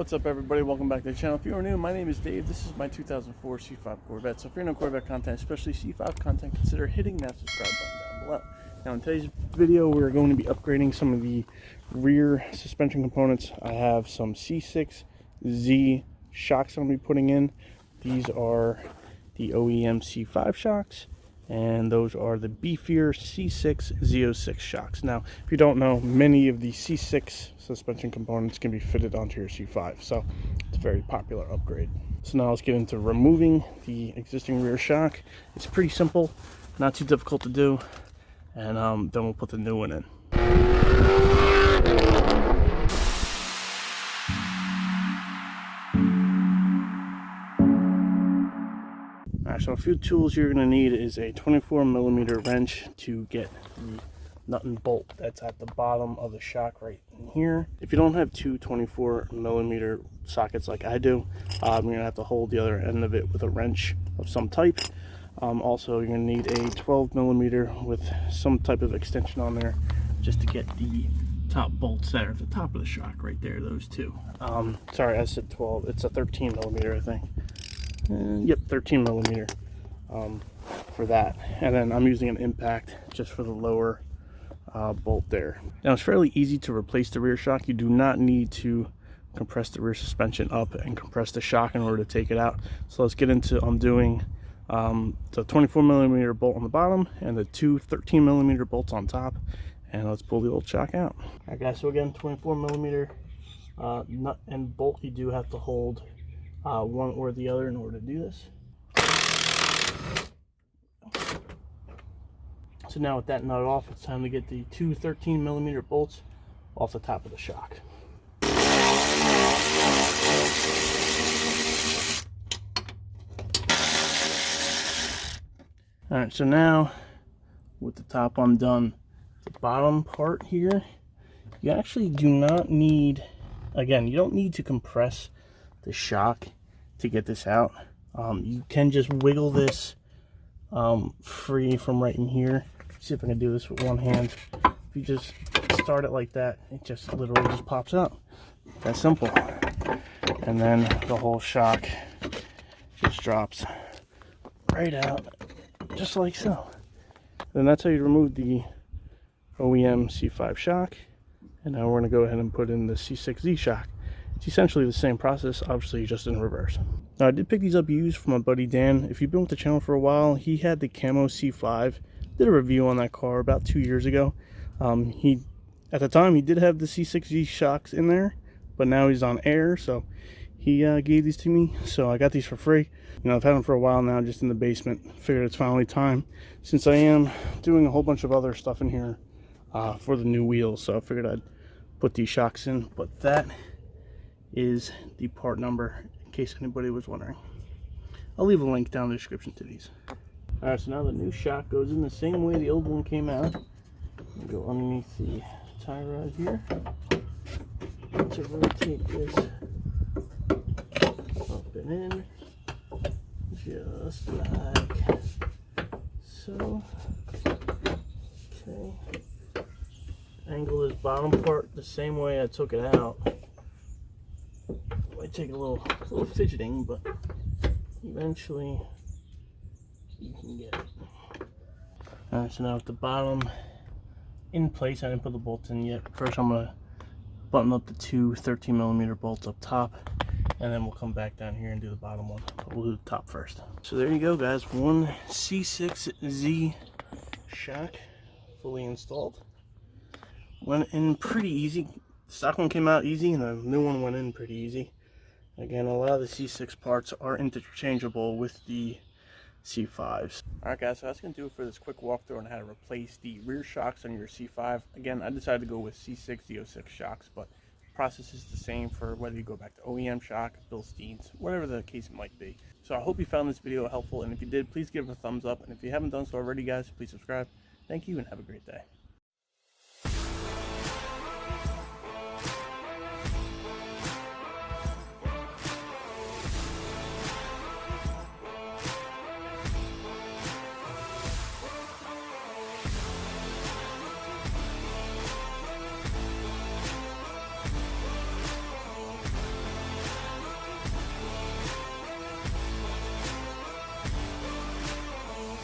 What's up, everybody? Welcome back to the channel. If you are new, my name is Dave. This is my 2004 C5 Corvette. So if you're into Corvette content, especially C5 content, consider hitting that subscribe button down below. Now in today's video, we're going to be upgrading some of the rear suspension components. I have some C6 Z shocks I'm going to be putting in. These are the OEM C5 shocks, and those are the BTR C6 Z06 shocks. Now, if you don't know, many of the C6 suspension components can be fitted onto your C5, so it's a very popular upgrade. So now let's get into removing the existing rear shock. It's pretty simple, not too difficult to do, and then we'll put the new one in. So a few tools you're going to need is a 24mm wrench to get the nut and bolt that's at the bottom of the shock right in here. If you don't have two 24mm sockets like I do, you're going to have to hold the other end of it with a wrench of some type. Also, you're going to need a 12mm with some type of extension on there just to get the top bolts that are at the top of the shock right there, those two. Sorry, I said 12. It's a 13mm, I think. Yep, 13mm for that, and then I'm using an impact just for the lower bolt there. Now it's fairly easy to replace the rear shock. You do not need to compress the rear suspension up and compress the shock in order to take it out. So let's get into undoing the 24mm bolt on the bottom and the two 13mm bolts on top, and let's pull the old shock out. Alright guys, so again, 24mm nut and bolt, you do have to hold one or the other in order to do this. So now with that nut off, it's time to get the two 13mm bolts off the top of the shock. Alright, so now with the top undone, the bottom part here, you actually do not need, again, you don't need to compress the shock to get this out. You can just wiggle this free from right in here. See if I can do this with one hand. If you just start it like that, it just literally just pops out. That's simple. And then the whole shock just drops right out, just like so. And that's how you remove the OEM C5 shock. And now we're going to go ahead and put in the C6 Z shock. It's essentially the same process, obviously just in reverse. Now I did pick these up used from my buddy Dan. If you've been with the channel for a while, he had the camo C5. Did a review on that car about 2 years ago. At the time he did have the C6 Z shocks in there, but now he's on air, so he gave these to me. So I got these for free. You know, I've had them for a while now, just in the basement. Figured it's finally time, since I am doing a whole bunch of other stuff in here for the new wheels. So I figured I'd put these shocks in. But that is the part number, in case anybody was wondering. I'll leave a link down in the description to these. Alright, so now the new shock goes in the same way the old one came out. Go underneath the tie rod here to rotate this up and in, just like so. Okay. Angle this bottom part the same way I took it out. Might take a little fidgeting, but eventually you can get it. Alright, so now with the bottom in place, I didn't put the bolts in yet. First I'm going to button up the two 13mm bolts up top, and then we'll come back down here and do the bottom one. But we'll do the top first. So there you go guys, one C6 Z shock fully installed. Went in pretty easy. The stock one came out easy and the new one went in pretty easy. Again, a lot of the C6 parts are interchangeable with the C5s. Alright guys, so that's going to do it for this quick walkthrough on how to replace the rear shocks on your C5. Again, I decided to go with C6 Z06 shocks, but the process is the same for whether you go back to OEM shock, Bilsteins, whatever the case might be. So I hope you found this video helpful, and if you did, please give it a thumbs up, and if you haven't done so already guys, please subscribe. Thank you and have a great day.